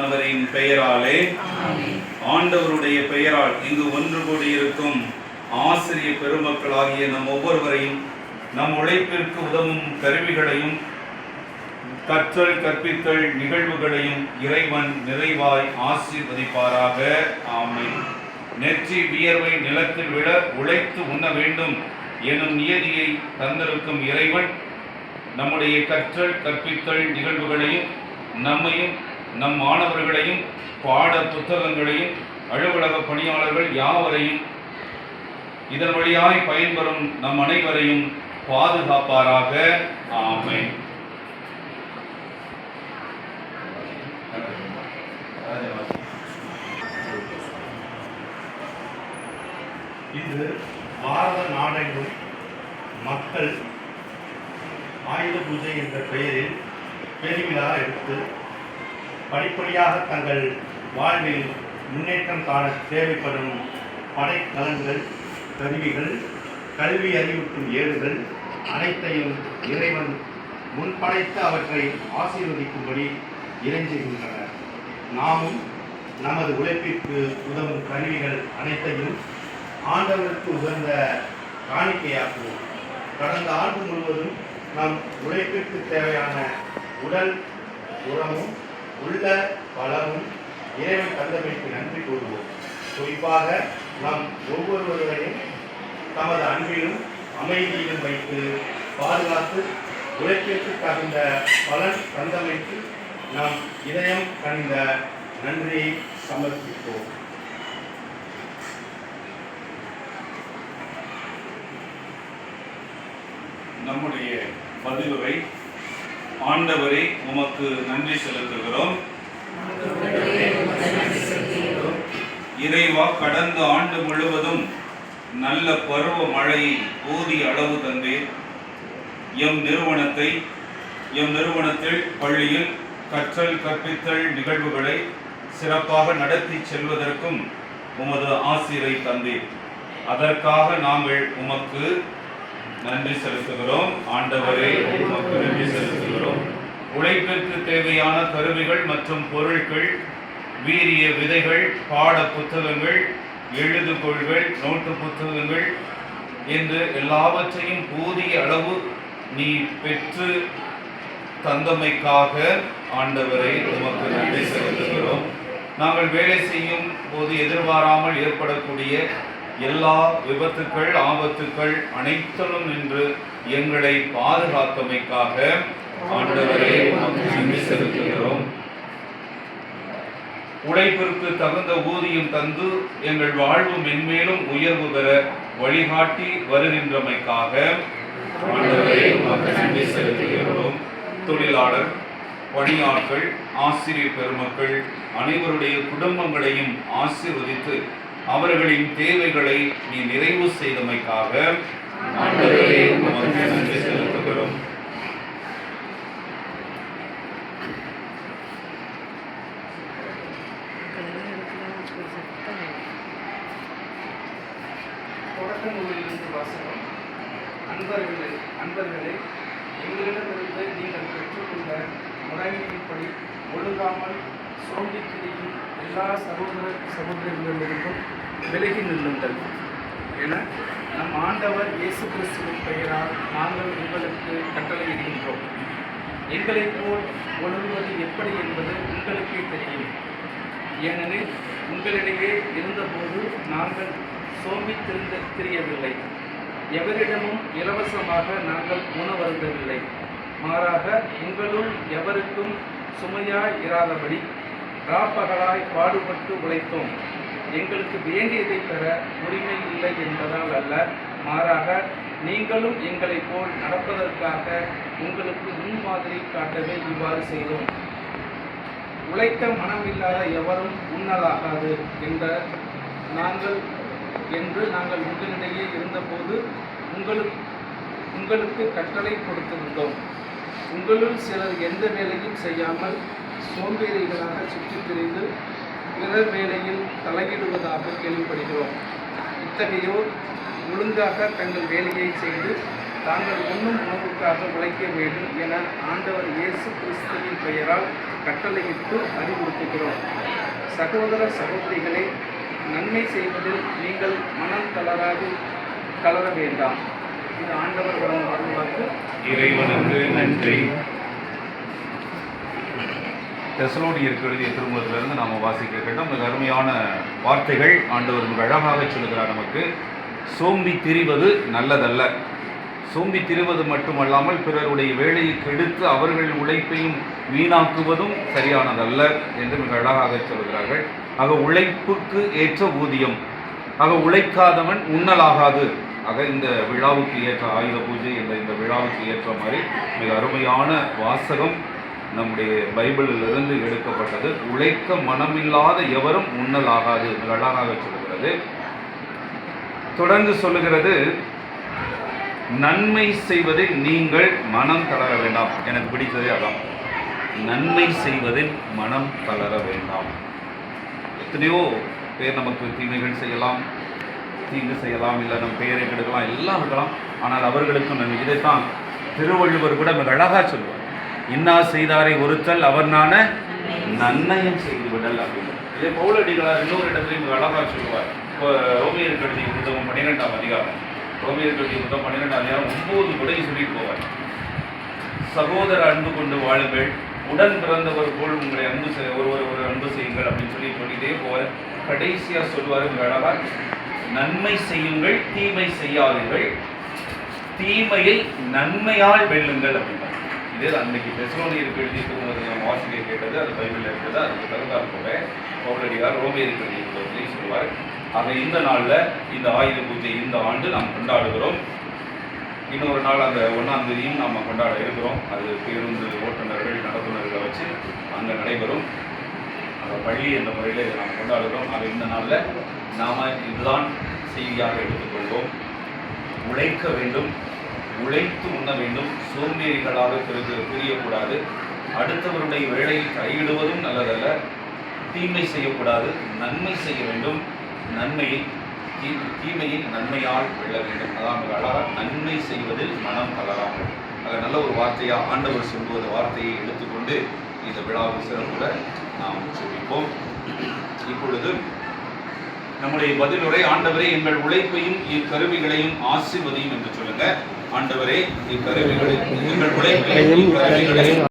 ஆவியானவரின் பெயராலே ஆண்டவருடைய பெயரால் இங்கு ஒன்று கூடியிருக்கும் ஆசிரிய பெருமக்களாகிய நம் ஒவ்வொருவரையும் நம் உழைப்பிற்கு உதவும் கருவிகளையும் கற்றல் கற்பித்தல் நிகழ்வுகளையும் இறைவன் நிறைவாய் ஆசீர்வதிப்பாராக. ஆமென். நெற்றி வியர்வை நிலத்தில் விட உழைத்து உண்ண வேண்டும் எனும் நியதியை தந்திருக்கும் இறைவன் நம்முடைய கற்றல் கற்பித்தல் நிகழ்வுகளையும் நம்மையும் நம் மாணவர்களையும் பாட புத்தகங்களையும் அலுவலக பணியாளர்கள் யாவரையும் இதன் வழியாய் பயன்பெறும் நம் அனைவரையும் பாதுகாப்பாராக. ஆமென். இன்று பாரத நாடெங்கும் மக்கள் ஆயுத பூஜை என்ற பெயரில் பெருவிழா எடுத்து படிப்படியாக தங்கள் வாழ்வில் முன்னேற்றம் காண தேவைப்படும் படைக்கலன்கள் கருவிகள் கல்வி அறிவுக்கும் ஏடுகள் அனைத்தையும் இறைவன் முன்படைத்து அவற்றை ஆசீர்வதிக்கும்படி இறைஞ்சுகின்றனர். நாமும் நமது உழைப்பிற்கு உதவும் கருவிகள் அனைத்தையும் ஆண்டவருக்கு உகந்த காணிக்கையாக்குவோம். கடந்த ஆண்டு முழுவதும் நம் உழைப்பிற்கு தேவையான உடல் உரமும் உள்ள வளமும் இறைவன் தந்தமைக்கு நன்றி கூறுவோம். குறிப்பாக நம் ஒவ்வொருவரையும் தமது அன்பிலும் அமைதியிலும் வைத்து பாதுகாத்து உழைப்பிற்கு தகுந்த பலன் தந்தமைக்கு நம் இதயம் கனிந்த நன்றியை சமர்ப்பிப்போம். நம்முடைய பதிவுரை ஆண்டவரை உமக்கு நன்றி செலுத்துகிறோம். இறைவா, கடந்த ஆண்டு முழுவதும் நல்ல பருவ மழையை போதிய அளவு தந்தீர். எம் நிறுவனத்தில் பள்ளியில் கற்றல் கற்பித்தல் நிகழ்வுகளை சிறப்பாக நடத்தி செல்வதற்கும் உமது ஆசிரை தந்தீர். அதற்காக நாங்கள் உமக்கு நன்றி செலுத்துகிறோம். ஆண்டவரே, உமக்கு நன்றி செலுத்துகிறோம். உழைப்பிற்கு தேவையான கருவிகள் மற்றும் பொருட்கள், வீரிய விதைகள், பாட புத்தகங்கள், எழுதுகோள்கள், நோட்டு புத்தகங்கள் என்று எல்லாவற்றையும் போதிய அளவு நீ பெற்று தந்தமைக்காக ஆண்டவரை உமக்கு நன்றி செலுத்துகிறோம். நாங்கள் வேலை செய்யும் போது எதிர்பாராமல் ஏற்படக்கூடிய எல்லா விபத்துக்கள் ஆபத்துக்கள் அனைத்திலும் நின்று எங்களை பாதுகாத்தமைக்காக ஆண்டவரை உமக்கு நன்றி செலுத்துகிறோம். உழைப்பிற்கு தகுந்த ஊதியம் தந்து எங்கள் வாழ்வு மென்மேலும் உயர்வு பெற வழிகாட்டி வருகின்றமைக்காக ஆண்டவரை உமக்கு நன்றி செலுத்துகிறோம். தொழிலாளர், பணியாட்கள், ஆசிரியர் பெருமக்கள் அனைவருடைய குடும்பங்களையும் ஆசீர்வதித்து அவர்களின் தேவைகளை நீ நிறைவு செய்தமைக்காக ஆண்டவரே உமக்கு நன்றி செலுத்துகிறோம். தொடக்க நூலிலிருந்து வாசகம். அன்பர்களே, எங்களிடமிருந்து நீங்கள் பெற்றுக்கொண்ட முறைமையின்படி ஒழுங்காமல் சோம்பித் திரியும் எல்லா சகோதரர்களிடமிருந்தும் விலகி நில்லுங்கள் என நம் ஆண்டவர் இயேசு கிறிஸ்துவின் பெயரால் நாங்கள் உங்களுக்கு கட்டளையிடுகின்றோம். எங்களைப் போல் ஒழுங்குவது எப்படி என்பது உங்களுக்கே தெரியும். ஏனெனில் உங்களிடையே இருந்தபோது நாங்கள் சோம்பித் திரியவில்லை. எவரிடமும் இலவசமாக நாங்கள் உணவருந்தவில்லை. மாறாக உங்களுள் எவருக்கும் சுமையாய் இராதபடி ராப்பகலாய் பாடுபட்டு உழைத்தோம். எங்களுக்கு வேண்டியதை பெற உரிமை இல்லை என்பதால் அல்ல, மாறாக நீங்களும் எங்களைப் போல் நடப்பதற்காக உங்களுக்கு முன்மாதிரி காட்டவே இவ்வாறு செய்தோம். உழைக்க மனமில்லாத எவரும் உண்ணலாகாது என்று நாங்கள் உங்களிடையே இருந்தபோது உங்களுக்கு கட்டளை கொடுத்திருந்தோம். உங்களுள் சிலர் எந்த வேலையும் செய்யாமல் சோம்பேறிகளாக சுற்றித் திரிந்து பிறர் வேலையில் தலையிடுவதாக கேள்விப்படுகிறோம். இத்தகையோர் ஒழுங்காக தங்கள் வேலையை செய்து தாங்கள் உண்ணும் உணவுக்காக உழைக்க வேண்டும் என ஆண்டவர் இயேசு கிறிஸ்துவின் பெயரால் கட்டளையிட்டு அறிவுறுத்துகிறோம். சகோதர சகோதரிகளே, நன்மை செய்வதில் நீங்கள் மனம் தளர வேண்டாம். இது ஆண்டவர் வழங்கும் அருள்வாக்கு. இறைவனுக்கு நன்றி. தெசலோனியருக்கு எழுதிய திருமுகத்திலிருந்து நாம் வாசிக்க கேட்டோம். மிக அருமையான வார்த்தைகள் ஆண்டவர் மிக அழகாக சொல்லுகிறார் நமக்கு. சோம்பி திரிவது நல்லதல்ல. சோம்பி திரிவது மட்டுமல்லாமல் பிறருடைய வேலையை கெடுத்து அவர்கள் உழைப்பையும் வீணாக்குவதும் சரியானதல்ல என்று மிக அழகாக சொல்கிறார்கள். ஆக உழைப்புக்கு ஏற்ற ஊதியம். ஆக உழைக்காதவன் உண்ணலாகாது. ஆக இந்த விழாவுக்கு ஏற்ற ஆயுத பூஜை என்ற இந்த விழாவுக்கு ஏற்ற மாதிரி மிக அருமையான வாசகம் நம்முடைய பைபிளிலிருந்து எடுக்கப்பட்டது. உழைக்க மனமில்லாத எவரும் உண்ணலாகாது மிக அழகாக சொல்லுகிறது. தொடர்ந்து சொல்லுகிறது, நன்மை செய்வதில் நீங்கள் மனம் தளர வேண்டாம். எனக்கு பிடித்ததே அதான், நன்மை செய்வதில் மனம் தளர வேண்டாம். எத்தனையோ பேர் நமக்கு தீமைகள் செய்யலாம், தீங்கு செய்யலாம், இல்லை நம் பெயரை கெடுக்கலாம், எல்லாம் இருக்கலாம். ஆனால் அவர்களுக்கும் நன்மை. இதைத்தான் திருவள்ளுவர் கூட மிக அழகாக சொல்லுவார். இன்னா செய்தாரை ஒருத்தல் அவர் நான நன்னயம் செய்து விடல் அப்படின்னு. இதே பவுலடிகளார் இன்னொரு இடத்துலையும் மிக அழகாக சொல்லுவார். இப்போ ரோமியருக்கு எழுதிய புத்தகம் 12ஆம் அதிகாரம், ரோமியருக்கு எழுதிய புத்தகம் 12ஆம் அதிகாரம் 9 கூட சொல்லிட்டு போவார். சகோதர அன்பு கொண்டு வாழுங்கள், உடன் பிறந்தவர் போல் உங்களை ஒருவர் அன்பு செய்யுங்கள் அப்படின்னு சொல்லிட்டே போவார். கடைசியாக சொல்வார் மிக அழகாக, நன்மை செய்யுங்கள், தீமை செய்யாதீர்கள், தீமையை நன்மையால் வெல்லுங்கள் அப்படின்னா. இதே அன்னைக்கு தெசலோனியருக்கு எழுதி நம்ம வாசிக்க கேட்டது, அது பைபிளில் இருக்கிறது. அதுக்கு தகுந்தாற் போல பவுலடியார் ரோமியருக்கு எழுதிய சொல்வார். ஆக இந்த நாளில் இந்த ஆயுத பூஜை இந்த ஆண்டு நாம் கொண்டாடுகிறோம். இன்னொரு நாள் அந்த 1ஆம் தேதியும் நாம் கொண்டாட இருக்கிறோம். அது பேருந்து ஓட்டுநர்கள் நடத்துனர்களை வச்சு அங்கே நடைபெறும். அந்த பள்ளி என்ற முறையில் இதை நாம் கொண்டாடுகிறோம். ஆக இந்த நாளில் நாம் இதுதான் செய்தியாக எடுத்துக்கொள்வோம். உழைக்க வேண்டும், உழைத்து உண்ண வேண்டும், சோம்பேறிகளாக தெரியக்கூடாது. அடுத்தவருடைய வேலையை கையிடுவதும் நல்லதல்ல. தீமை செய்யக்கூடாது, நன்மை செய்ய வேண்டும். தீமையை நன்மையால் வெல்ல வேண்டும். அதான் அழகாக நன்மை செய்வதில் மனம் தளராமல். அது நல்ல ஒரு வார்த்தையாக ஆண்டவர் சொல்வது வார்த்தையை எடுத்துக்கொண்டு இந்த விழாவில் சிறப்புல நாம் சொல்லிப்போம். இப்பொழுது நம்முடைய பதிலுரை, ஆண்டவரே எங்கள் உழைப்பையும் இக்கருவிகளையும் ஆசீர்வதியும் என்று சொல்லுங்க. ஆண்டவரே இக்கருவிகளை, எங்கள் உழைப்பையும் இக்கருவிகளையும்